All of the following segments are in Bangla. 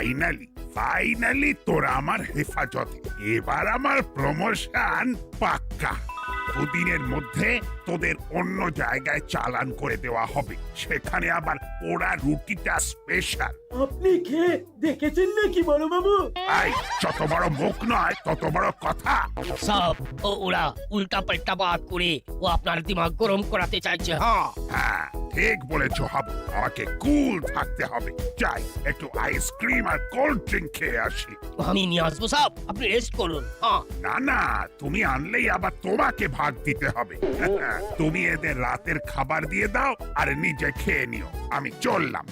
ফাইনালি ফাইনালি তোরা আমার হেফাজতে। এবার আমার প্রমোশন পাক্কা। দুদিনের মধ্যে তোদের অন্য জায়গায় চালান করে দেওয়া হবে, সেখানে আবার ওরা রুটিটা স্পেশাল। আপনি খেয়ে দেখেছেন নাকি বড় বাবু? আই, যত বড় মুখ নয় তত বড় কথা। সব ওরা উল্টা পাল্টা বাত করে ও আপনার দিমাগ গরম করাতে চাইছে। হ্যাঁ হ্যাঁ, ঠিক বলেছো হাবু, আমাকে কুল থাকতে হবে। যাই একটু আইসক্রিম আর কোল্ড ড্রিঙ্ক খেয়ে আসি। আমি নিয়ে আসবো সব, আপনি রেস্ট করুন। হ্যাঁ না না, তুমি আনলেই আবার তোমাকে ভাগ দিতে হবে। তুমি এদের রাতের খাবার দিয়ে দাও আর নিজে খেয়ে নিও, আমি চললাম।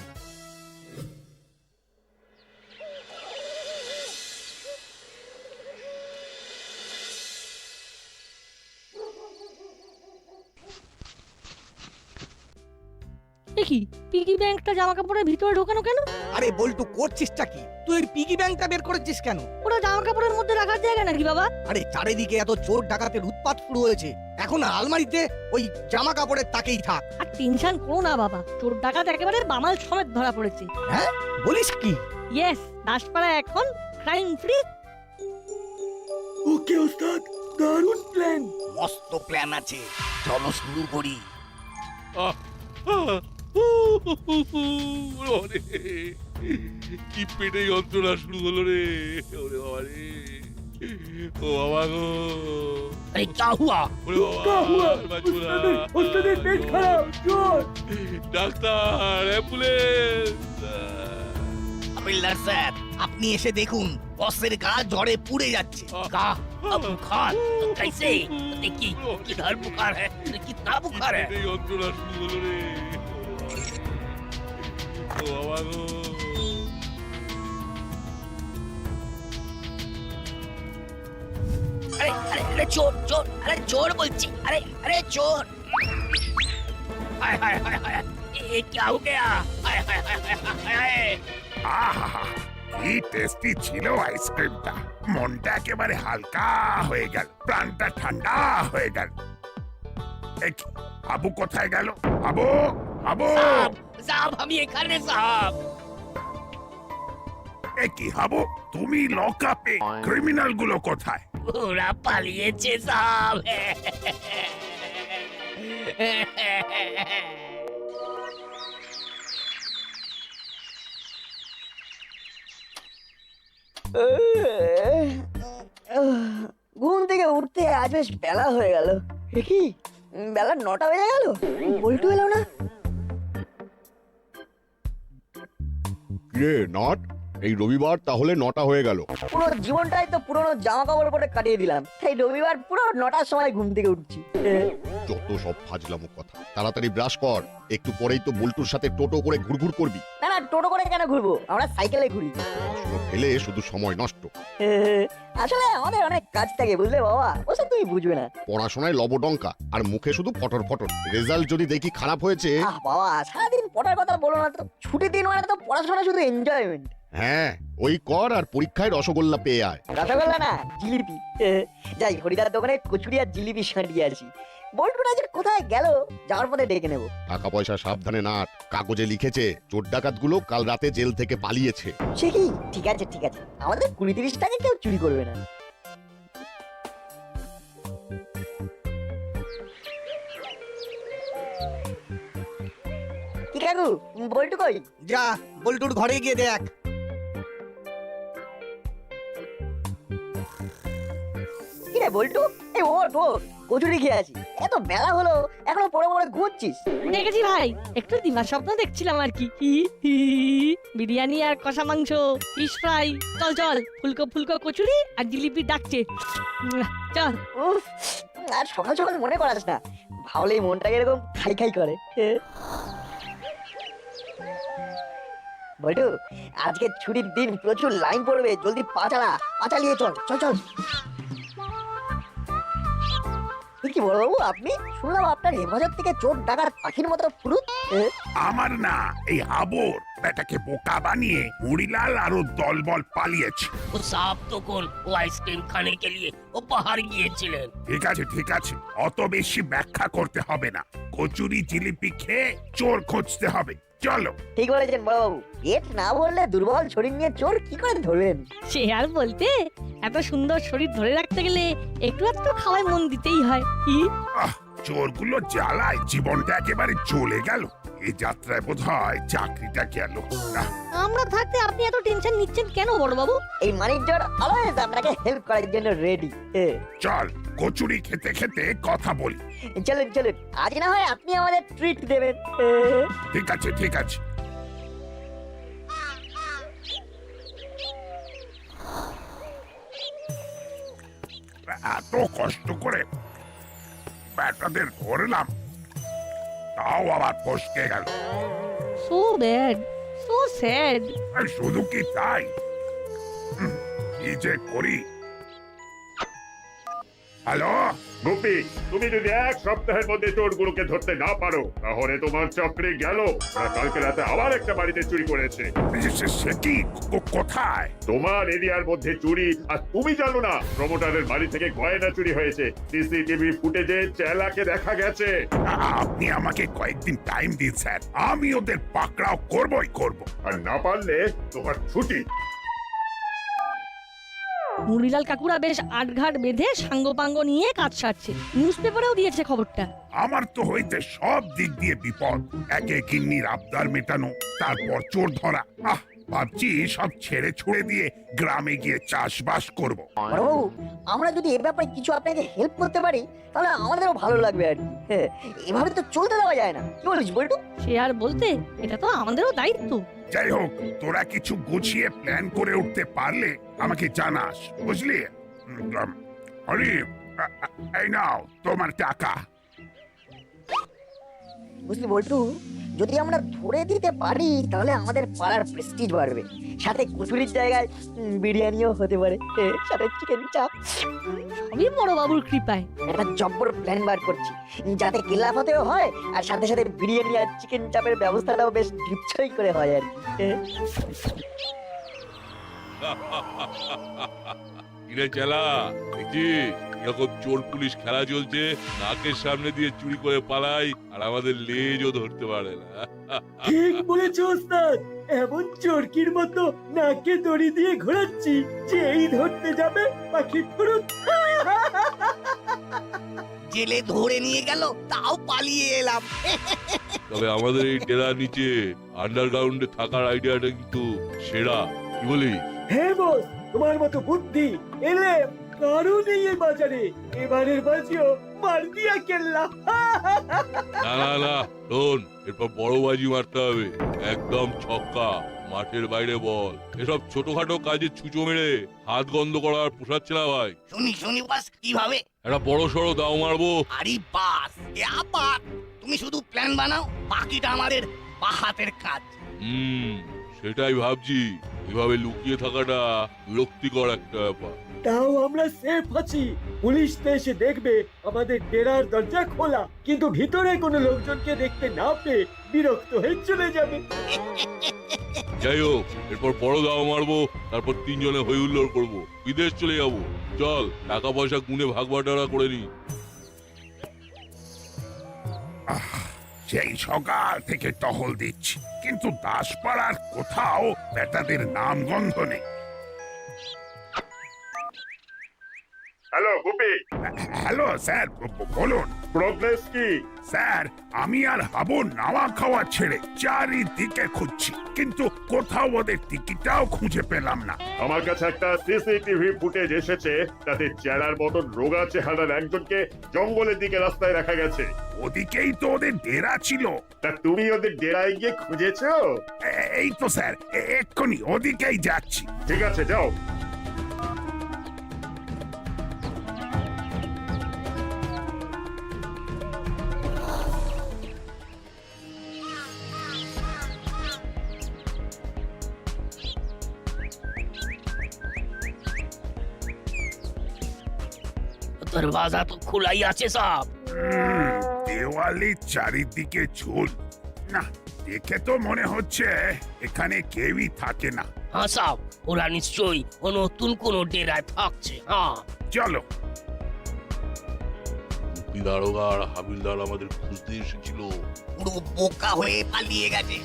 দেখি পিগি ব্যাংকটা জামা কাপড়ের ভিতরে ঢোকানো কেন? আরে বল্টু করছিসটা কি তুই? পিগি ব্যাংকটা বের করেছিস কেন? ওরা জামা কাপড়ের মধ্যে রাখার জায়গা নাকি বাবা? আরে চারিদিকে এত চোর ডাকাতের উৎপাত শুরু হয়েছে, এখন আলমারিতে ওই জামা কাপড়ের তাকেই থাক। আর টেনশন করো না বাবা, চোর ডাকাত একেবারে বামাল সমেত ধরা পড়েছে। হ্যাঁ বলিস কি? ইয়েস, দাসপাড়া এখন ক্রাইম ফ্রি। ওকে ওস্তাদ, দারুণ প্ল্যান। মস্ত প্ল্যান আছে, চলো শুরু করি। ওরে, কি পেটে যন্ত্রণা শুরু হলো রে। ওরে বাবা রে, ও বাবা গো। আরে क्या हुआ? ওরে বাবা, क्या हुआ? বাঁচবো না। ওস্তাদের পেট খারাপ, জ্বর। Doctor, ambulance. হাবিলদার স্যার, আপনি এসে দেখুন বসের গা জ্বরে পুড়ে যাচ্ছে। का अब बुखार कैसे? देखिए किधर बुखार है, कितना बुखार है। পেটে যন্ত্রণা শুরু হলো রে। ও বাবা গো। अरे अरे अरे चोर चोर, अरे चोर बोलছি, अरे अरे चोर। हाय हाय हाय हाय, ये क्या हो गया? हाय हाय हाय हाय हाय। আহা, কি টেস্টি ছিল আইসক্রিমটা। মনটা একেবারে হালকা হয়ে গেল, প্রাণটা ঠান্ডা হয়ে গেল। এই কি, হাবু কোথায় গেল? হাবু, হাবু। साहब साहब हम ये कर रहे साहब। এই কি হাবু, তুমি লকআপে, ক্রিমিনাল গুলো কোথায়? ওরা পালিয়েছে সাহেব। ঘুম থেকে উঠতে আজ বেশ বেলা হয়ে গেল। কি বেলা 9টা বেজে গেল, বল্টু এলো না। কিরে নট, এই রবিবার তাহলে 9টা হয়ে গেল। পুরো জীবনটাই তো পুরোনো জামা কাপড় পরে কাটিয়ে দিলাম, তাই রবিবার পুরো 9টার সময় ঘুম থেকে উঠছি। যত সব ফাজলামো কথা। তাড়াতাড়ি ব্রাশ কর, একটু পরেই তো বল্টুর সাথে টোটো করে ঘুরঘুর করবি। না না, টোটো করে কেন ঘুরবো, আমরা সাইকেলে ঘুরি। পড়াশুনো ফেলে শুধু সময় নষ্ট। আসলে আমাদের অনেক কাজ থাকে বুঝলে বাবা, ওসব তুমি বুঝবে না। পড়াশোনায় লবডঙ্কা আর মুখে শুধু ফটর ফটর। রেজাল্ট যদি দেখি খারাপ হয়েছে। আহ বাবা, সারাদিন পড়ার কথা বলো না তো, ছুটির দিন মানে তো পড়াশোনা শুধু এনজয়মেন্ট। হ্যাঁ, ওই কর আর পরীক্ষায় রসগোল্লা পেয়ে আয়। রসগোল্লা না, জিলিপি। যাই হরিদার দোকানে কচুরি আর জিলিপি সাঁটিয়ে আসি। বল্টুটা যে কোথায় গেল, যাওয়ার পথে ডেকে নেবো। টাকা পয়সা সাবধানে নাট। কাগজে লিখেছে চোর ডাকাতগুলো কাল রাতে জেল থেকে পালিয়েছে। সে কি? ঠিক আছে ঠিক আছে, আমাদের 20-30 টাকা কেউ চুরি করবে না। কি কাকু, বল্টু কই? যা বল্টুর ঘরে গিয়ে দেখ। কি রে বল্টু, এই ওঠ ওঠ, কচুরি খেয়ে আছি। এত বেলা হলো এখনো পড়ে পড়ে ঘুরছিস? দেখেছি ভাই, একটু দিবার স্বপ্ন দেখছিলাম আর কি। বিরিয়ানি আর কষা মাংস, ফিশ ফ্রাই। চল চল, ফুলকো ফুলকো কচুরি আর জিলিপি ডাকছে। চল। উফ, আর সকাল সকাল মনে করাস না, ভাবলেই মনটাকে এরকম খাই খাই করে। বল্টু, আজকে ছুটির দিন, প্রচুর লাইন পড়বে, জলদি পা চালিয়ে চল চল চল। কি বড় বাবু, আপনি শুনলাম আপনার হেফাজত থেকে চোর ডাকাত পাখির মতো ফুরুত। আমার না, এই হাবুর বেটাকে বোকা বানিয়ে মুড়িলাল আরো দলবল পালিয়েছে। वो साहब तो कौन, वो आइसक्रीम खाने के लिए वो बाहर গিয়েছিলেন। ঠিক আছে ঠিক আছে, অত বেশি ব্যাখ্যা করতে হবে না। কচুরি জিলিপি খেয়ে চোর খুঁজতে হবে। চলো। ঠিক বলেছেন বড়বাবু, পেট না ভরলে দুর্বল শরীর নিয়ে চোর কি করে ধরবেন? সে আর বলতে, এত সুন্দর শরীর ধরে রাখতে গেলে একটু একটু খাওয়ায় মন দিতেই হয়। কি আহ, চোরগুলো জ্বালায় জীবনটা একেবারে চলে গেল। এই যাত্রায় বোধ হয় চাকরিটা গেল। না, আমরা থাকতে আপনি এত টেনশন নিচ্ছেন কেন বড়বাবু? এই মানিকজোর অলওয়েজ আপনাকে হেল্প করার জন্য রেডি। চল কচুরি খেতে খেতে কথা বলি। চলুন চলুন, আজ না হয় আপনি আমাদের ট্রিট দেবেন। ঠিক আছে ঠিক আছে। এত কষ্ট করে ব্যাটাদের ধরলাম, তাও আবার ফসকে গেল। So bad, so sad. আর শুধু কি তাই, কি যে করি। হ্যালো, গুপি, তুমি যদি এক সপ্তাহের মধ্যে চোরগুলোকে ধরতে না পারো তাহলে তোমার চাকরি গেল। ওরা কালকে রাতে আবার একটা বাড়িতে চুরি করেছে। সে কি কোথায়? তোমার এরিয়ার মধ্যে চুরি, আর তুমি জানো না প্রমোটারের বাড়ি থেকে গয়না চুরি হয়েছে। সিসিটিভি ফুটেজে চেলাকে দেখা গেছে। আপনি আমাকে কয়েকদিন টাইম দিন স্যার, আমি ওদের পাকড়াও করবই করব। আর না পারলে তোমার ছুটি। মুড়িলাল কাকুরা বেশ আটঘাট বেঁধে সাঙ্গপাঙ্গ নিয়ে কাজ সারছে, নিউজ পেপারেও দিয়েছে খবরটা। আমার তো হইতে সব দিক দিয়ে বিপদ। একে গিন্নির আবদার মেটানো, তারপর চোর ধরা। ভাবছি সব ছেড়ে ছুড়ে দিয়ে গ্রামে গিয়ে চাষবাস করব। বড়বাবু, আমরা যদি এ ব্যাপারে কিছু আপনাকে হেল্প করতে পারি তাহলে আমাদেরও ভালো লাগবে আর কি। এভাবে তো চলতে দেওয়া যায় না, কি বলিস বল্টু? সে আর বলতে, এটা তো আমাদেরও দায়িত্ব। যাই হোক, তোরা কিছু গুছিয়ে প্ল্যান করে উঠতে পারলে আমাকে জানাস, বুঝলি? হরি, এই নাও তোমার টাকা। বুঝলি বল্টু, যদি আমরা ধরে দিতে পারি তাহলে আমাদের পাড়ার প্রেস্টিজ বাড়বে, সাথে কচুরির জায়গায় বিরিয়ানিও হতে পারে, সাথে চিকেন চাপ। সবই বড়বাবুর কৃপায়। একটা জব্বর প্ল্যান বার করছি, যাতে কেলাফতেও হয় আর সাথে সাথে বিরিয়ানি আর চিকেন চাপের ব্যবস্থাটাও বেশ ঢুকছই করে হয় আর কি। কিরে চেলা, দেখছিস এরকম চোর পুলিশ খেলা চলছে, নাকের সামনে দিয়ে চুরি করে পালাই আর আমাদের লেজও ধরতে পারে না। ঠিক বলেছ ওস্তাদ, এমন চরকির মতো নাকে দড়ি দিয়ে ঘোরাচ্ছি যে এই ধরতে যাবে পাখি ফুরুত। জেলে ধরে নিয়ে গেল, তাও পালিয়ে এলাম। তবে আমাদের এই ডেরার নিচে আন্ডারগ্রাউন্ডে থাকার আইডিয়াটা কিন্তু সেরা, কি বলি? হ্যাঁ বস, তোমার মতো বুদ্ধি এলে কারণ নেই এই বাজারে। এবারের বাজিও মার দিয়া কেল্লা। না না না, শোন, এরপর বড় বাজি মারতে হবে, একদম ছক্কা, মাঠের বাইরে বল। এসব ছোটখাটো কাজে ছুঁচো মেরে হাত গন্ধ করার পোষাচ্ছে না ভাই। শুনি শুনি বাস, কিভাবে? একটা বড় সড়ো দাও মারবো। আরে বাস, এ আবার তুমি শুধু প্ল্যান বানাও, বাকিটা আমাদের বাহাতের কাজ। সেটাই ভাবছি। এভাবে লুকিয়ে থাকাটা বিরক্তিকর একটা ব্যাপার। তাও আমরা সেফ আছি, পুলিশ তো এসে দেখবে আমাদের ডেরার দরজা খোলা, কিন্তু ভিতরে কোনো লোকজনকে দেখতে না পেয়ে বিরক্ত হয়ে চলে যাবে। যাই হোক, এরপর বড় দাও মারবো, তারপর তিনজনে হই হুল্লোড় করবো, বিদেশ চলে যাবো। চল, টাকা পয়সা গুনে ভাগ বাটোয়ারা করে নি। সেই সকাল থেকে টহল দিচ্ছি, কিন্তু দাসপাড়ার কোথাও বেটাদের নাম গন্ধ নেই। হ্যালো গুপি, হ্যালো স্যার, বলুন। প্রোগ্রেস কি? স্যার, আমি আর হাবু নাওয়া খাওয়া ছেড়ে চারিদিকে খুঁজছি, কিন্তু কোথাও ওদের টিকিটাও খুঁজে পেলাম না। আমার কাছে একটা সিসিটিভি ফুটেজ এসেছে, তাতে চেলার মতন রোগা চেহারার একজনকে জঙ্গলের দিকে রাস্তায় রাখা গেছে। ওদিকেই তো ওদের ডেরা ছিল। তা তুমি ওদের ডেরায় গিয়ে খুঁজেছো? এই তো স্যার, এক্ষুনি ওদিকেই যাচ্ছি। ঠিক আছে, যাও। দরওয়াজা তো খোলাই আছে সব। দেওয়ালির চারিদিকে ঝুল। না, দেখে তো মনে হচ্ছে এখানে কেউই থাকে না। হ্যাঁ সব, ওরা নিশ্চয়ই ও নতুন কোনো ডেরায় থাকছে। হ্যাঁ চলো। ওই দারোগা আর হাবিলদার আমাদের খুঁজতে এসেছিল। পুরো বোকা হয়ে পালিয়ে গেছে।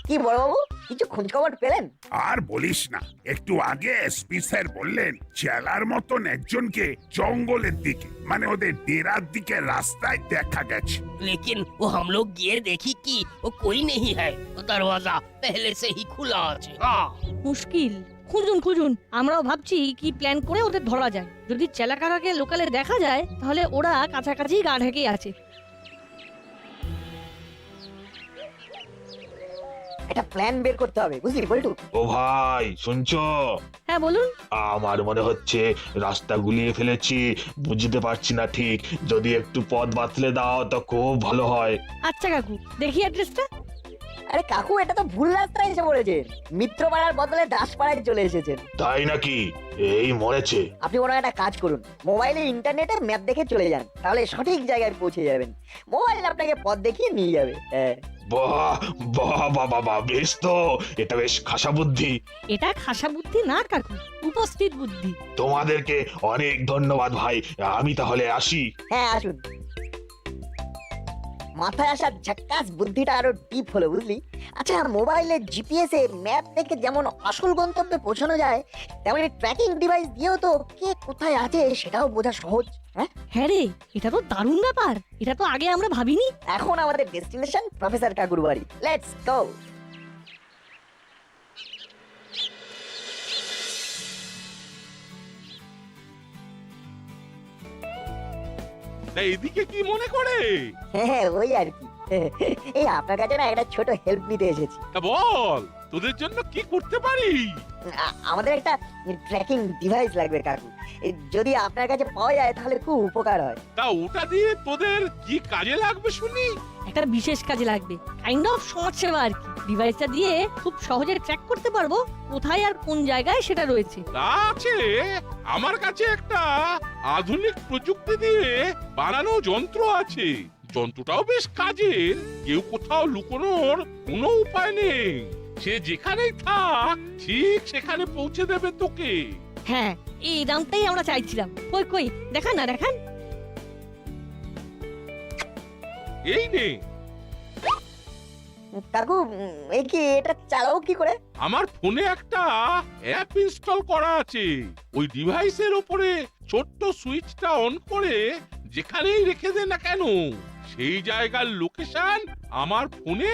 কি বড়বাবু, কিছু খোঁজ খবর পেলেন? আর বলিস না, একটু আগে এসপি স্যার বললেন চেলার মতন একজনকে জঙ্গলের দিকে মানে ওদের ডেরার দিকে রাস্তায় দেখা গেছে। लेकिन वो हम लोग ये देखी कि वो कोई नहीं है, वो दरवाजा पहले से ही खुला আছে। हाँ মুশকিল। খুঁজুন খুঁজুন, আমরাও ভাবছি কি প্ল্যান করে ওদের ধরা যায়। যদি চেলাকারাকে লোকালে দেখা যায় তাহলে ওরা কাছাকাছি গা ঢেকে আছে। একটা প্ল্যান বের করতে হবে, বুঝলি বল্টু? ও ভাই শুনছো? হ্যাঁ বলুন। আমার মনে হচ্ছে রাস্তা গুলিয়ে ফেলেছি, বুঝতে পারছি না ঠিক। যদি একটু পথ বাতলে দাও তো খুব ভালো হয়। আচ্ছা কাকু, দেখি অ্যাড্রেসটা। আরে কাকু, এটা তো ভুল রাস্তায় এসে পড়েছেন। মিত্রপাড়ার বদলে দাসপাড়ায় চলে এসেছেন। তাই নাকি? এই মরেছে। আপনি ওরা একটা কাজ করুন, মোবাইলে ইন্টারনেটে ম্যাপ দেখে চলে যান, তাহলে সঠিক জায়গায় পৌঁছে যাবেন। মোবাইল আপনাকে পথ দেখিয়ে নিয়ে যাবে। হ্যাঁ বাহ বাহ বাহ বাহ বাহ, বেশ তো, এটা বেশ খাসা বুদ্ধি। এটা খাসা বুদ্ধি না কাকু, উপস্থিত বুদ্ধি। তোমাদেরকে অনেক ধন্যবাদ ভাই, আমি তাহলে আসি। হ্যাঁ আসুন। মাথায় আসা ঝাক্কাস বুদ্ধিটা আরো ডিপ হলো, বুঝলি? আচ্ছা, মোবাইলে জিপিএস এ ম্যাপ দেখে যেমন আসল গন্তব্যে পৌঁছানো যায়, তেমনি ট্র্যাকিং ডিভাইস দিয়েও তো কে কোথায় আছে সেটাও বোঝা সহজ। হ্যাঁ হ্যাঁ রে, এটা তো দারুণ ব্যাপার। এটা তো আগে আমরা ভাবিনি। এখন আমাদের ডেস্টিনেশন প্রফেসর কাকুর বাড়ি। Let's go. এদিকে কি মনে করে? হ্যাঁ ওই আর কি। এই আপনার কাছে না একটা ছোট হেল্প নিতে এসেছি। তা বল, তোদের জন্য কি করতে পারি? আমাদের একটা ট্র্যাকিং ডিভাইস লাগবে কাকু। যদি আপনার কাছে পাওয়া যায় তাহলে খুব উপকার হয়। তা ওটা দিয়ে তোদের কি কাজে লাগবে শুনি? একটা বিশেষ কাজে লাগবে, কাইন্ড অফ সমাজ সেবা আর কি। ডিভাইসটা দিয়ে খুব সহজে ট্র্যাক করতে পারবো কোথায় আর কোন জায়গায় সেটা রয়েছে। তা আছে, আমার কাছে একটা আধুনিক প্রযুক্তি দিয়ে বানানো যন্ত্র আছে। যন্ত্রটাও বেশ কাজের, কেউ কোথাও লুকোনোর কোনো উপায় নেই। সে যেখানেই থাক ঠিক সেখানে পৌঁছে দেবে তোকে। হ্যাঁ, এই দামটাই আমরা চাইছিলাম। কই কই দেখান না, দেখান। এই নে। কাকু, এই কি এটা চালাও কি করে? আমার ফোনে একটা অ্যাপ ইনস্টল করা আছে। ওই ডিভাইসের উপরে ছোট্ট সুইচটা অন করে যেখানেই রেখে দে না কেন, সেই জায়গার লোকেশন আমার ফোনে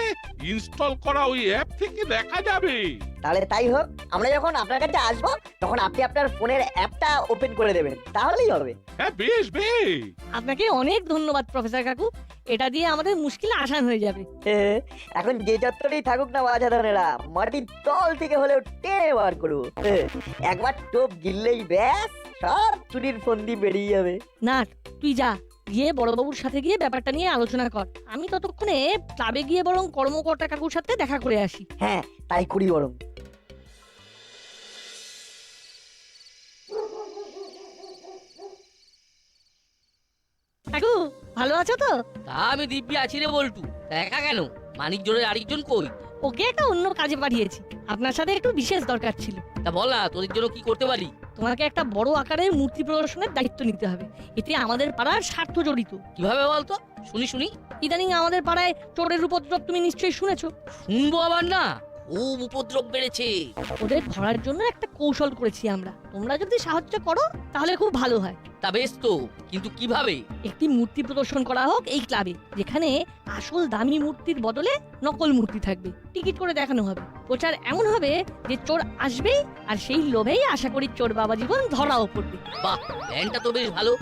ইনস্টল করা ওই অ্যাপ থেকে দেখা যাবে। তাহলে তাই হোক, আমরা যখন আপনার কাছে আসবো তখন আপনি আপনার ফোনের অ্যাপটা ওপেন করে দেবেন, তাহলেই হবে। হ্যাঁ বেশ বেশ। আপনাকে অনেক ধন্যবাদ প্রফেসর কাকু, এটা দিয়ে আমাদের মুশকিল আসান হয়ে যাবে। এখন যে যতটাই থাকুক না বাজাদারেরা, মাটির তল থেকে হলেও টেনে বার করবো। একবার টোপ গিললেই ব্যাস, সব চুরির ফন্দি বেরিয়ে যাবে। না, তুই যা, গিয়ে বড়বাবুর সাথে গিয়ে ব্যাপারটা নিয়ে আলোচনা কর। আমি ততক্ষণে ক্লাবে গিয়ে বরং কর্মকর্তা কাকুর সাথে দেখা করে আসি। হ্যাঁ তাই করি বরং। কাকু ভালো আছো তো? তা আমি দিব্যি আছি রে বল্টু। দেখা কেন? মানিক জোরের আরেকজন কই? ওকে একটা অন্য কাজে পাঠিয়েছি, আপনার সাথে একটু বিশেষ দরকার ছিল। তা বল না, তোদের জন্য কি করতে পারি? তোমাকে একটা বড় আকারের মূর্তি প্রদর্শনের দায়িত্ব নিতে হবে। এতে আমাদের পাড়ার স্বার্থ জড়িত। কিভাবে বলতো? শুনি শুনি। ইদানিং আমাদের পাড়ায় চোরের উপদ্রব তুমি নিশ্চয়ই শুনেছো। শুনবো আবার না? খুব উপদ্রব বেড়েছে। ওদের ধরার জন্য একটা কৌশল করেছি আমরা। তোমরা যদি সাহায্য করো তাহলে খুব ভালো হয়। তা বেশ তো, কিন্তু কিভাবে? একটি মূর্তি প্রদর্শন করা হোক এই ক্লাবে, যেখানে আসল দামি মূর্তির বদলে নকল মূর্তি থাকবে। টিকিট করে দেখানো হবে। প্রচার এমন হবে যে চোর আসবেই, আর সেই লোভেই আশা করি চোর বাবা জীবন ধরাও পড়বে। বাহ, প্ল্যানটা তো বেশ ভালো।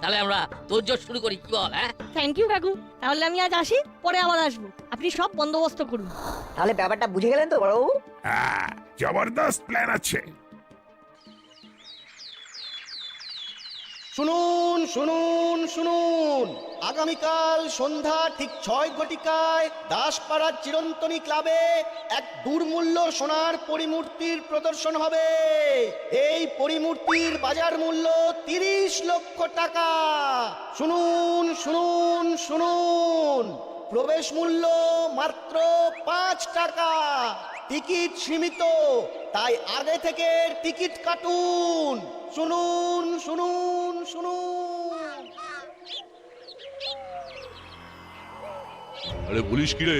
তাহলে আমরা তোরজোর শুরু করি, কি বল? হ্যাঁ থ্যাংক ইউ কাকু, তাহলে আমি আজ আসি, পরে আবার আসবো। আপনি সব বন্দোবস্ত করুন। তাহলে ব্যাপারটা বুঝে গেলেন তো বড়বাবু? হ্যাঁ, জবরদস্ত প্ল্যান আছে। শুনুন শুনুন শুনুন, আগামীকাল সন্ধ্যা ঠিক 6 ঘটিকায় দাসপাড়ার চিরন্তনী ক্লাবে এক দুর্মূল্য সোনার পরিমূর্তির প্রদর্শন হবে। এই পরিমূর্তির বাজার মূল্য 30 লক্ষ টাকা। শুনুন শুনুন শুনুন, প্রবেশ মূল্য মাত্র 5 টাকা। টিকিট সীমিত, তাই আগে থেকে টিকিট কাটুন। শুনুন শুনুন শুনুন। আরে বলিস কি রে?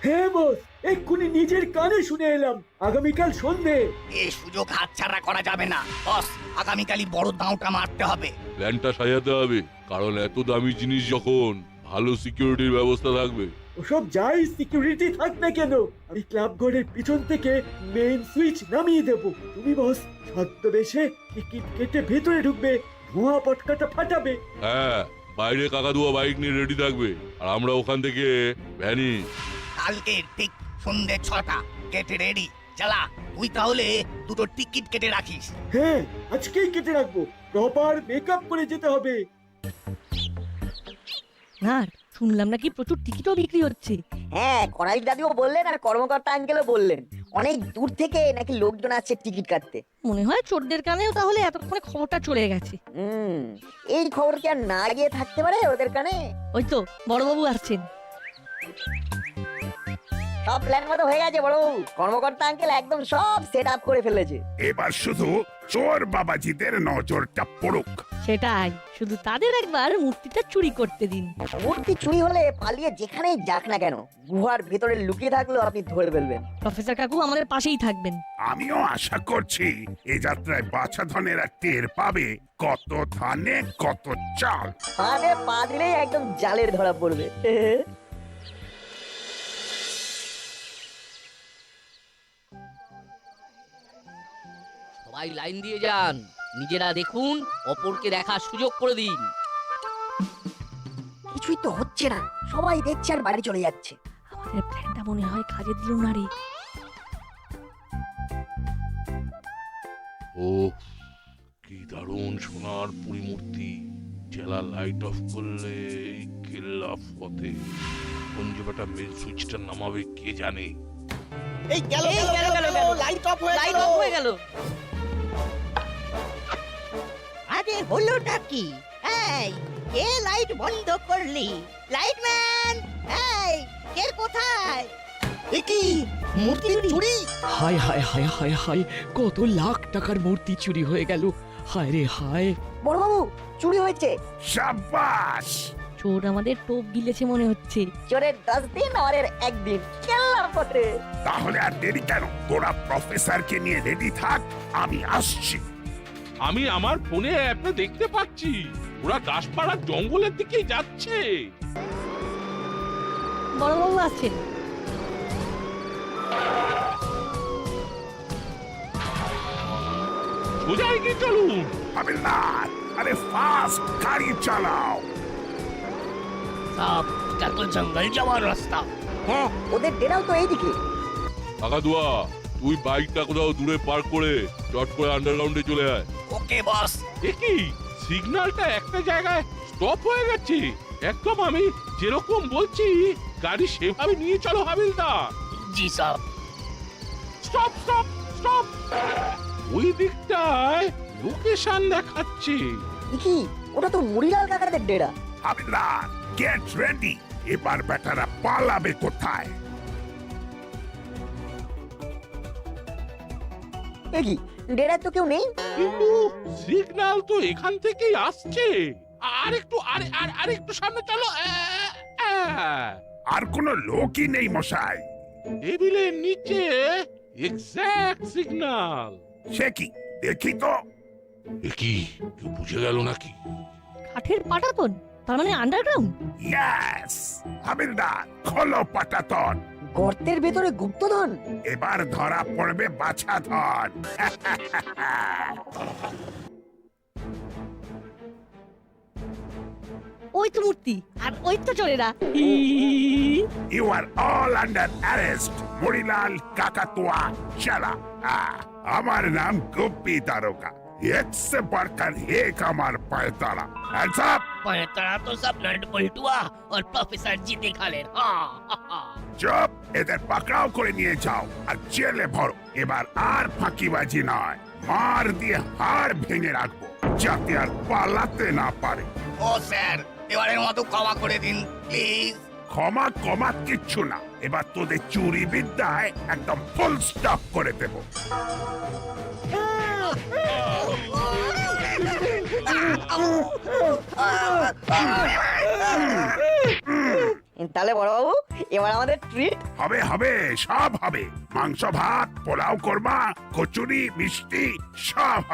হ্যাঁ বস, এক্ষুনি নিজের কানে শুনে এলাম আগামীকাল সন্ধে। এই সুযোগ হাতছাড়া করা যাবে না বস, আগামীকালই বড় দাঁওটা মারতে হবে। প্ল্যানটা সাজাতে হবে, কারণ এত দামি জিনিস যখন ভালো সিকিউরিটির ব্যবস্থা থাকবে। ওসব যাই সিকিউরিটি থাক না কেন, আমি ক্লাব ঘরের পিছন থেকে মেইন সুইচ নামিয়ে দেব। তুমি বস ছদ্মবেশে টিকিট কেটে ভেতরে ঢুকবে, ধোঁয়া পটকাটা ফাটাবে। হ্যাঁ, বাইরে কাকাতুয়া বাইক নিয়ে রেডি থাকবে, আর আমরা ওখান থেকে ভ্যানি। কালকে ঠিক সন্ধ্যে 6টা, কেটে রেডি। চালা, তুই তাহলে দুটো টিকিট কেটে রাখিস। হ্যাঁ, আজকেই কেটে রাখবো। প্রপার মেকআপ করে যেতে হবে। না, শুনলাম নাকি প্রচুর টিকিটও বিক্রি হচ্ছে। হ্যাঁ, করাই দাদিও বললেন আর কর্মকর্তা আঙ্কেলও বললেন অনেক দূর থেকে নাকি লোকজন আসছে টিকিট কাটতে। মনে হয় চোরদের কানেও তাহলে এতক্ষণে খবরটা চলে গেছে। এই খবর কি আর না গিয়ে থাকতে পারে ওদের কানে? ওই তো বড়বাবু আসছেন। সব প্ল্যান মতো হয়ে গেছে বড়। কর্মকর্তা আঙ্কেল একদম সব সেট আপ করে ফেলেছে। এবার শুধু চোর বাবাজিদের নজরটা পড়ুক। সেটাই, শুধু তাদের একবার মূর্তিটা চুরি করতে দিন। মূর্তি চুরি হলে পালিয়ে যেখানেই যাক না কেন, গুহার ভেতরে লুকিয়ে থাকলেও আপনি ধরে ফেলবেন। প্রফেসর কাকু আমাদের পাশেই থাকবেন। আমিও আশা করছি এই যাত্রায় বাছা ধনেরা টের পাবে কত ধানে কত চাল। ফাঁদে পা দিলেই একদম জালের ধরা পড়বে। সবাই লাইন দিয়ে যান, নিজেরা দেখুন, অপরকে দেখার সুযোগ করে দিন। কিছুই তো হচ্ছে না, সবাই দেখছে আর বাড়ি চলে যাচ্ছে। আমাদের প্ল্যানটা মনে হয় কাজে দিল না রে। ও কি দারুণ সোনার পরিমূর্তি! জেলা লাইট অফ করলে কেল্লা ফতে। কোন জায়গাটা মেন সুইচটা নামাবে কে জানে। এই গেল লাইট অফ হয়ে গেল। আরে হলোটা কি? এই কে লাইট বন্ধ করলি? লাইটম্যান, এই কে কোথায়? এ কি মূর্তি চুরি? হায় হায় হায় হায় হায়, কত লাখ টাকার মূর্তি চুরি হয়ে গেল। হায় রে হায়। বড়বাবু, চুরি হয়েছে। সাবাস! চোর আমাদের টোপ গিলেছে মনে হচ্ছে। চোরের 10 দিন আমাদের একদিন। কেল্লা ফতে। তাহলে আর দেরি কেন? তোরা প্রফেসরকে নিয়ে রেডি থাক, আমি আসছি। আমি আমার ফোনে অ্যাপে দেখতে পাচ্ছি ওরা দাসপাড়ার জঙ্গলের দিকে যাচ্ছে। বড়বাবু আসছেন। সোজা এগিয়ে চলুন। হাবিলদার, আরে ফাস্ট গাড়ি চালাও। সব এটা তো জঙ্গল যাওয়ার রাস্তা। হ্যাঁ, ওদের ডেরাও তো এইদিকে। কাকাতুয়া, তুই বাইকটা কোথাও দূরে পার্ক করে চট করে আন্ডারগ্রাউন্ডে চলে আয়। ওকে বস। এ কি, সিগন্যালটা একটা জায়গায় স্টপ হয়ে গেছে। একদম আমি যেরকম বলছি গাড়ি সেভাবে নিয়ে চলো হাবিলদার। জি স্যার। Stop stop stop. ওই দিকটায় লোকেশন দেখাচ্ছে। কি, ওটা তো মুড়িলাল কাকাদের ডেরা। হাবিলদার, গেট রেডি। এবার বেটারা পালাবে কোথায়? এ কি, ডেরা তো কেউ নেই। কিন্তু সিগন্যাল তো এখান থেকেই আসছে। আর একটু আর একটু সামনে চলো। আর কোনো লোকই নেই মশাই। টেবিলের নিচে এক্সাক্ট সিগন্যাল। সে কি, দেখি তো। এ কি, কেউ বুঝে গেল নাকি? কাঠের পাটাতন, তার মানে আন্ডারগ্রাউন্ড। ইয়েস! হাবিলদার, খোলো পাটাতন। গর্তের ভেতরে গুপ্তধন। এবার ধরা পড়বে বাছা ধন। ওই তো মূর্তি, আর ওই তো চোরেরা। You are all under arrest, Murilal কাকাতুয়া চালা। আমার নাম গুপ্পি দারোগা। एक से बढ़कर एक আমার পায়তারা। Hands up! পায়তারা তো সব নট বল্টুয়া আর প্রফেসর জি দেখালেন। চুপ! এদের পাকড়াও করে নিয়ে যাও আর জেলে ভরো। এবার আর ফাঁকিবাজি নয়, মার দিয়ে হাড় ভেঙে রাখবো যাতে আর পালাতে না পারে। ও স্যার, এবারের মতো ক্ষমা করে দিন প্লিজ। ক্ষমা কমা কিচ্ছু না, এবার তোদের চুরি বিদ্যায় একদম ফুল স্টপ করে দেব। তাহলে বড়বাবু এবার আমাদের ট্রিট হবে হবে, সব হবে। মাংস ভাত, পোলাও, কোরমা, কচুরি, মিষ্টি সব হবে।